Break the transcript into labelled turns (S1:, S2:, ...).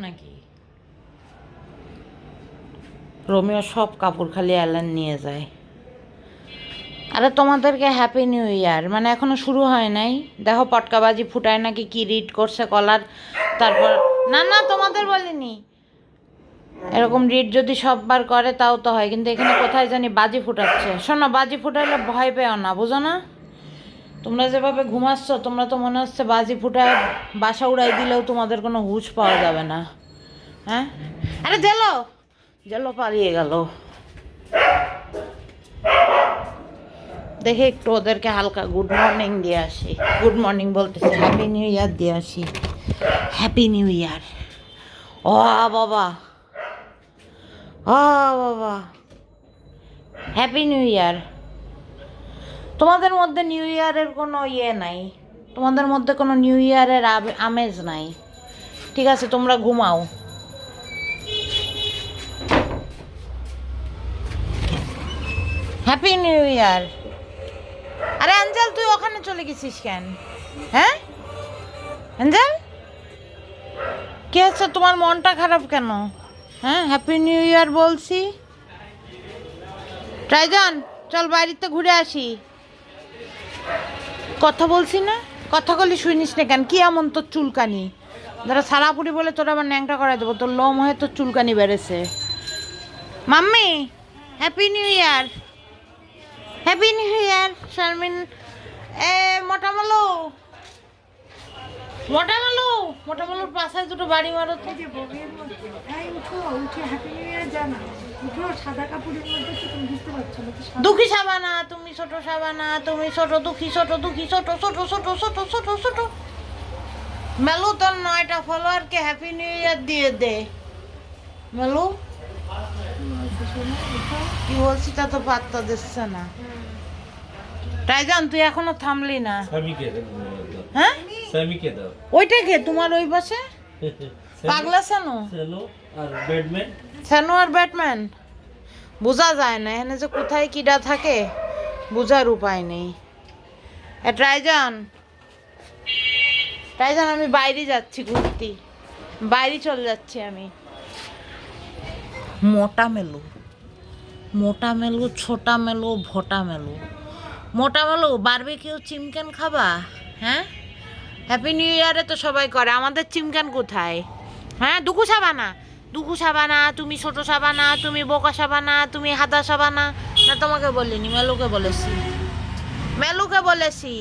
S1: নাকি রোমিও সব কাপড় খালি অ্যালান নিয়ে যায়। আরে তোমাদেরকে হ্যাপি নিউ ইয়ার, মানে এখনো শুরু হয় নাই। দেখো পটকাবাজি ফুটায় নাকি কি রিড করছে কলার। তারপর না না তোমাদের বলিনি, এরকম রিড যদি সববার করে তাও তো হয়, কিন্তু এখানে কোথায় জানি বাজি ফুটাচ্ছে। শোনো, বাজি ফুটাইলে ভয় পেও না, বুঝো না? তোমরা যেভাবে ঘুমাচ্ছ, তোমরা তো মনে হচ্ছে বাজি ফুটায় বাসা উড়াই দিলেও তোমাদের কোনো হুঁশ পাওয়া যাবে না। হ্যাঁ, আরে জেলো জেলো পালিয়ে গেল। দেখে একটু ওদেরকে হালকা গুড মর্নিং দিয়ে আসি। গুড মর্নিং বলতেছে, হ্যাপি নিউ ইয়ার দিয়ে আসি। হ্যাপি নিউ ইয়ার। ও বাবা, ও বাবা, হ্যাপি নিউ ইয়ার। তোমাদের মধ্যে নিউ ইয়ারের কোনো ইয়ে নাই, তোমাদের মধ্যে কোনো নিউ ইয়ারের আমেজ নাই। ঠিক আছে, তোমরা ঘুমাও। হ্যাপি নিউ ইয়ার। আরে অ্যাঞ্জেল, তুই ওখানে চলে গেছিস কেন? হ্যাঁ অ্যাঞ্জেল, কি হচ্ছে তোমার, মনটা খারাপ কেন? হ্যাঁ, হ্যাপি নিউ ইয়ার বলছি। ট্রাইজন, চল বাড়িতে ঘুরে আসি। কথা বলছি না, কথা বলি শুনিস না কেন? কি এমন তোর চুলকানি? যারা সারাপুরি বলে তোর আবার ন্যাংটা করাই দেবো, তোর লোম হয়ে তোর চুলকানি বেড়েছে। Mummy, happy new year. Happy new year Sharmin. এ মোটামলু, মোটামলু, মোটামলুর পাশায় দুটো বাড়ি মারো তো। দুঃখী সাবানা, তুমি ছোট সাবানা, তুমি ছোট দুঃখী, ছোট দুঃখী, ছোট ছোট ছোট ছোট ছোট ছোট। মেলু, তোর 9টা ফলোয়ারকে হ্যাপি নিউ ইয়ার দিয়ে দে। মেলু, কি বলছি তা তো পাত্তা দিচ্ছে না। টাইজান, তুই এখনো থামলি না। হ্যাঁ, ওইটা কে তোমার ওই পাশে? পাগলা সানু, সানু আর ব্যাটম্যান বোঝা যায় না এখানে যে কোথায় কিডা থাকে, বোঝার উপায় নেই। টাইজান, টাইজান, আমি বাইরে যাচ্ছি ঘুরতে, বাইরে চলে যাচ্ছি আমি। মোটা মেলু, মোটা মেলু, ছোটা মেলু, ভোটা মেলু। মোটা মেলু, বারবিকিউ চিমকেন খাবা? হ্যাঁ, হ্যাপি নিউ ইয়ারে তো সবাই করে, আমাদের চিমকেন কোথায়? হ্যাঁ, দুঃখু সাবানা, দুঃখু সাবানা, তুমি ছোট সাবানা, তুমি বোকা সাবানা, তুমি হাদা সাবানা। না তোমাকে বলিনি, মেলুকে বলেছি, মেলুকে বলেছি।